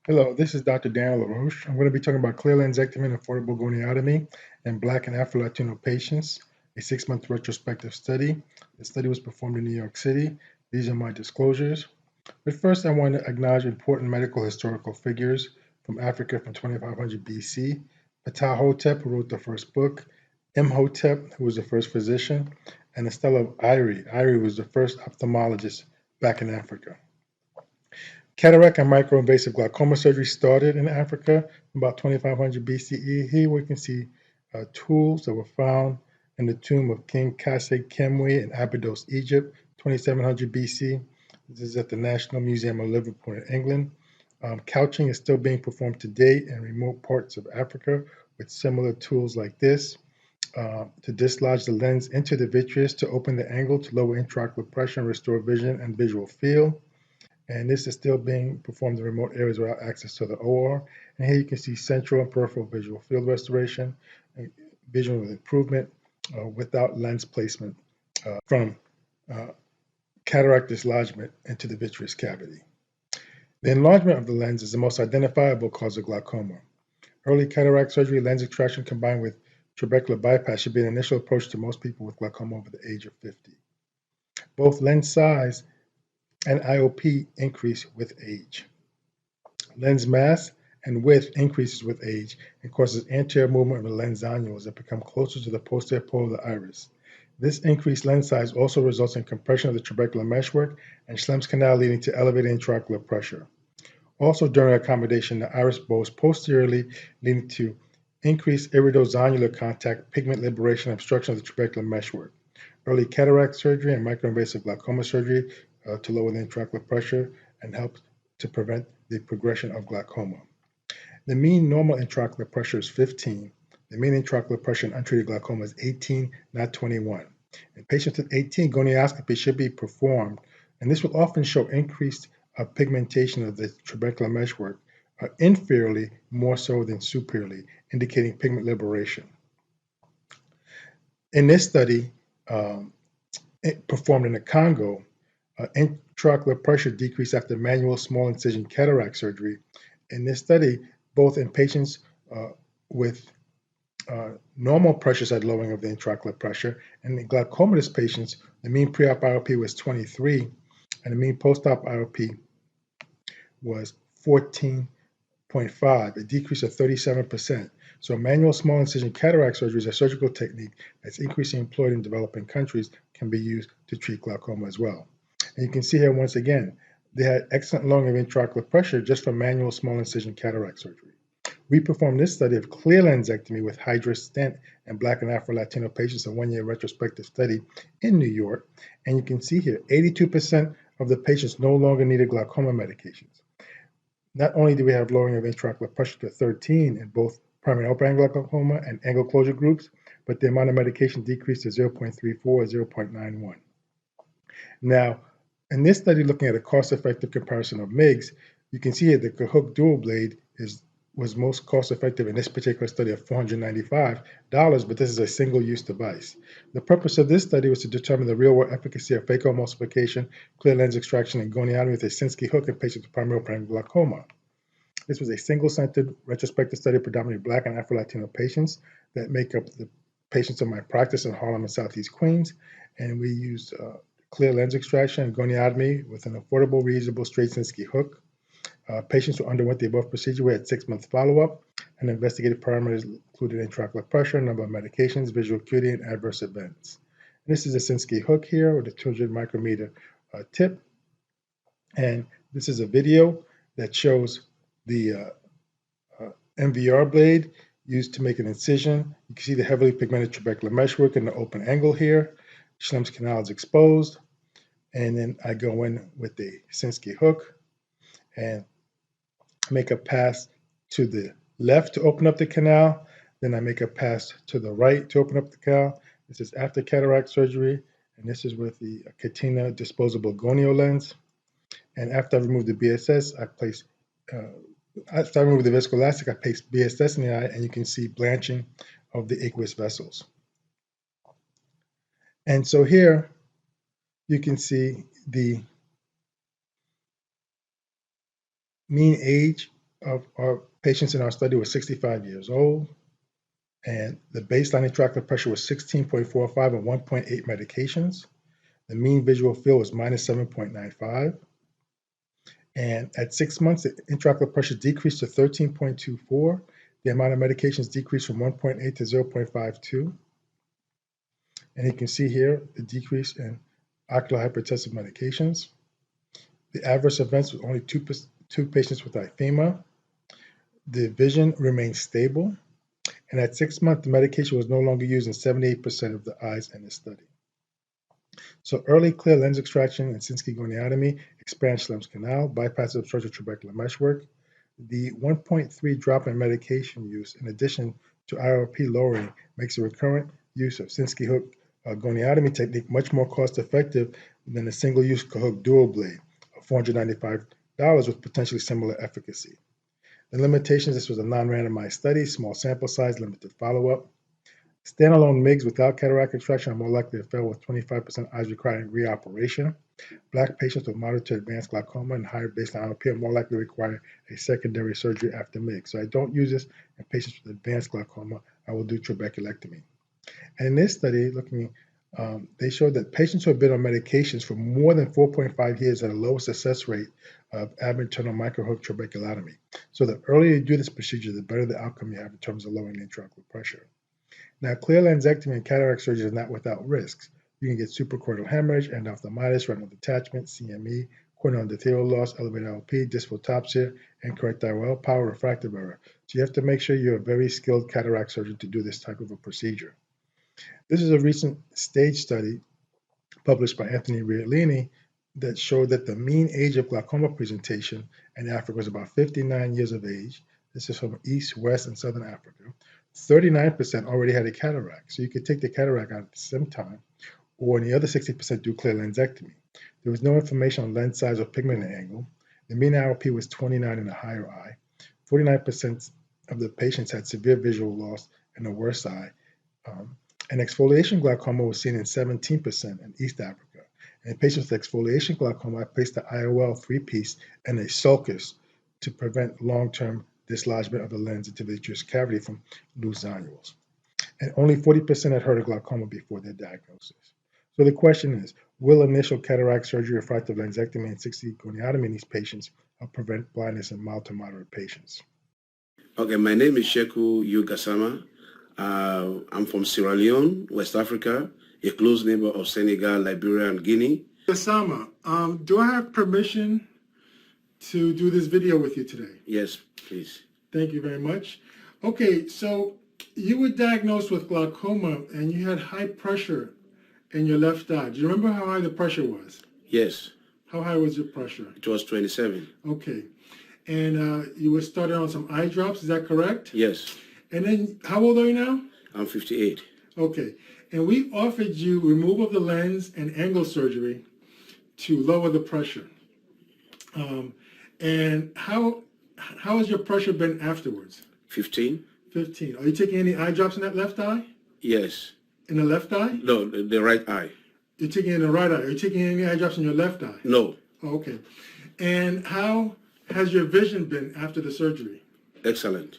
Hello, this is Dr. Daniel Laroche. I'm going to be talking about clear lensectomy and affordable goniotomy in Black and Afro-Latino patients, a 6-month retrospective study. The study was performed in New York City. These are my disclosures. But first, I want to acknowledge important medical historical figures from Africa from 2500 BC. Ptahhotep, who wrote the first book, Imhotep, who was the first physician, and Estella of Iri. Iri was the first ophthalmologist back in Africa. Cataract and microinvasive glaucoma surgery started in Africa about 2500 BCE. Here we can see tools that were found in the tomb of King Khase Kemwe in Abydos, Egypt, 2700 BC. This is at the National Museum of Liverpool in England. Couching is still being performed today in remote parts of Africa with similar tools like this to dislodge the lens into the vitreous to open the angle to lower intraocular pressure and restore vision and visual field. And this is still being performed in remote areas without access to the OR. And here you can see central and peripheral visual field restoration, and visual improvement without lens placement from cataract dislodgement into the vitreous cavity. The enlargement of the lens is the most identifiable cause of glaucoma. Early cataract surgery, lens extraction combined with trabecular bypass should be an initial approach to most people with glaucoma over the age of 50. Both lens size and IOP increase with age. Lens mass and width increases with age and causes anterior movement of the lens annuals that become closer to the posterior pole of the iris. This increased lens size also results in compression of the trabecular meshwork and Schlemm's canal, leading to elevated intraocular pressure. Also, during accommodation, the iris bows posteriorly, leading to increased iridozonular contact, pigment liberation, obstruction of the trabecular meshwork. Early cataract surgery and microinvasive glaucoma surgery to lower the intraocular pressure and help to prevent the progression of glaucoma. The mean normal intraocular pressure is 15. The mean intraocular pressure in untreated glaucoma is 18, not 21. In patients with 18, gonioscopy should be performed, and this will often show increased pigmentation of the trabecular meshwork, inferiorly more so than superiorly, indicating pigment liberation. In this study, performed in the Congo, intraocular pressure decreased after manual small incision cataract surgery. In this study, both in patients with normal pressures had lowering of the intraocular pressure, and in glaucomatous patients, the mean pre-op IOP was 23, and the mean post-op IOP was 14.5, a decrease of 37%. So manual small incision cataract surgery is a surgical technique that's increasingly employed in developing countries, can be used to treat glaucoma as well. And you can see here once again, they had excellent lowering of intraocular pressure just from manual small incision cataract surgery. We performed this study of clear lensectomy with hydrous stent in Black and Afro-Latino patients, a 1-year retrospective study in New York. And you can see here, 82% of the patients no longer needed glaucoma medications. Not only do we have lowering of intraocular pressure to 13 in both primary open angle glaucoma and angle closure groups, but the amount of medication decreased to 0.34 or 0.91. Now, in this study, looking at a cost-effective comparison of MIGS, you can see here that the Cahook dual blade was most cost-effective in this particular study of $495, but this is a single-use device. The purpose of this study was to determine the real-world efficacy of phacoemulsification, clear lens extraction, and goniotomy with a Sinskey hook in patients with primary open angle glaucoma. This was a single-centered retrospective study of predominantly Black and Afro-Latino patients that make up the patients in my practice in Harlem and Southeast Queens, and we used clear lens extraction and goniotomy with an affordable, reusable straight Sinskey hook. Patients who underwent the above procedure, we had 6-month follow-up, and investigated parameters included intraocular pressure, number of medications, visual acuity, and adverse events. And this is a Sinskey hook here with a 200 micrometer tip, and this is a video that shows the MVR blade used to make an incision. You can see the heavily pigmented trabecular meshwork in the open angle here. Schlemm's canal is exposed, and then I go in with the Sinskey hook and make a pass to the left to open up the canal. Then I make a pass to the right to open up the canal. This is after cataract surgery, and this is with the Katina disposable gonio lens. And after I remove the BSS, after I remove the viscoelastic, I place BSS in the eye, and you can see blanching of the aqueous vessels. And so here you can see the mean age of our patients in our study were 65 years old, and the baseline intraocular pressure was 16.45 and 1.8 medications. The mean visual field was minus 7.95. And at 6 months, the intraocular pressure decreased to 13.24. The amount of medications decreased from 1.8 to 0.52. And you can see here the decrease in ocular hypertensive medications. The adverse events were only two patients with erythema. The vision remained stable. And at 6 months, the medication was no longer used in 78% of the eyes in the study. So early clear lens extraction and Sinskey goniotomy expands Schlemm's canal, bypasses obstructive trabecular meshwork. The 1.3 drop in medication use, in addition to IOP lowering, makes the recurrent use of Sinskey hook goniotomy technique much more cost-effective than a single-use Cahook dual blade of $495 with potentially similar efficacy. The limitations: this was a non-randomized study, small sample size, limited follow-up. Standalone MIGs without cataract extraction are more likely to fail, with 25% eyes requiring reoperation. Black patients with moderate to advanced glaucoma and higher baseline IOP are more likely to require a secondary surgery after MIG. So I don't use this in patients with advanced glaucoma. I will do trabeculectomy. And in this study, they showed that patients who have been on medications for more than 4.5 years had a lower success rate of ab-internal microhook trabeculotomy. So the earlier you do this procedure, the better the outcome you have in terms of lowering the intraocular pressure. Now, clear lensectomy and cataract surgery is not without risks. You can get suprachoroidal hemorrhage, endophthalmitis, retinal detachment, CME, corneal endothelial loss, elevated IOP, dysphotopsia, incorrect IOL power, refractive error. So you have to make sure you're a very skilled cataract surgeon to do this type of a procedure. This is a recent stage study published by Anthony Riolini that showed that the mean age of glaucoma presentation in Africa was about 59 years of age. This is from East, West, and Southern Africa. 39% already had a cataract. So you could take the cataract out at the same time, or in the other 60% do clear lensectomy. There was no information on lens size or pigment angle. The mean IOP was 29 in the higher eye. 49% of the patients had severe visual loss in the worst eye. And exfoliation glaucoma was seen in 17% in East Africa. And in patients with exfoliation glaucoma, I placed the IOL 3-piece and a sulcus to prevent long-term dislodgement of the lens into the vitreous cavity from loose zonules. And only 40% had heard of glaucoma before their diagnosis. So the question is, will initial cataract surgery, refractive lensectomy, and Sinskey goniotomy in these patients help prevent blindness in mild to moderate patients? Okay, my name is Sheku Yugasama. I'm from Sierra Leone, West Africa, a close neighbor of Senegal, Liberia, and Guinea. Gasama, do I have permission to do this video with you today? Yes, please. Thank you very much. Okay, so you were diagnosed with glaucoma and you had high pressure in your left eye. Do you remember how high the pressure was? Yes. How high was your pressure? It was 27. Okay. And you were started on some eye drops, is that correct? Yes. And then, how old are you now? I'm 58. Okay. And we offered you removal of the lens and angle surgery to lower the pressure. And how has your pressure been afterwards? 15. 15. Are you taking any eye drops in that left eye? Yes. In the left eye? No, the right eye. You're taking it in the right eye. Are you taking any eye drops in your left eye? No. Oh, okay. And how has your vision been after the surgery? Excellent.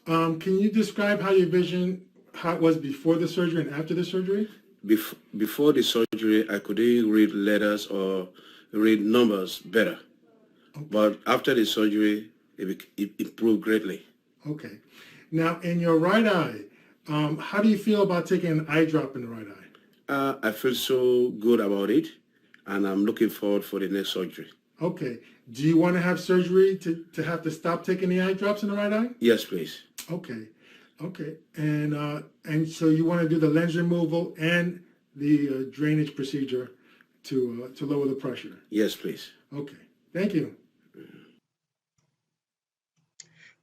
Can you describe how your vision, how it was before the surgery and after the surgery? Before the surgery, I couldn't read letters or read numbers better. Okay. But after the surgery, it improved greatly. Okay. Now, in your right eye, how do you feel about taking an eye drop in the right eye? I feel so good about it, and I'm looking forward for the next surgery. Okay. Do you want to have surgery to have to stop taking the eye drops in the right eye? Yes, please. Okay. Okay. And so you want to do the lens removal and the drainage procedure to lower the pressure? Yes, please. Okay. Thank you.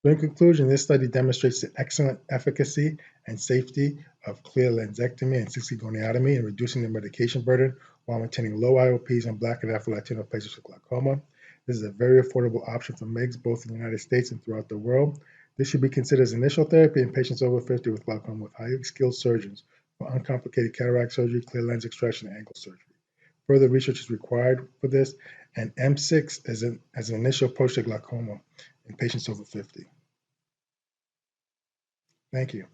In conclusion, this study demonstrates the excellent efficacy and safety of clear lensectomy and Sinskey goniotomy in reducing the medication burden while maintaining low IOPs in Black and Afro-Latino patients with glaucoma. This is a very affordable option for MIGS both in the United States and throughout the world. This should be considered as initial therapy in patients over 50 with glaucoma with highly skilled surgeons for uncomplicated cataract surgery, clear lens extraction, and angle surgery. Further research is required for this, and M6 as an initial approach to glaucoma in patients over 50. Thank you.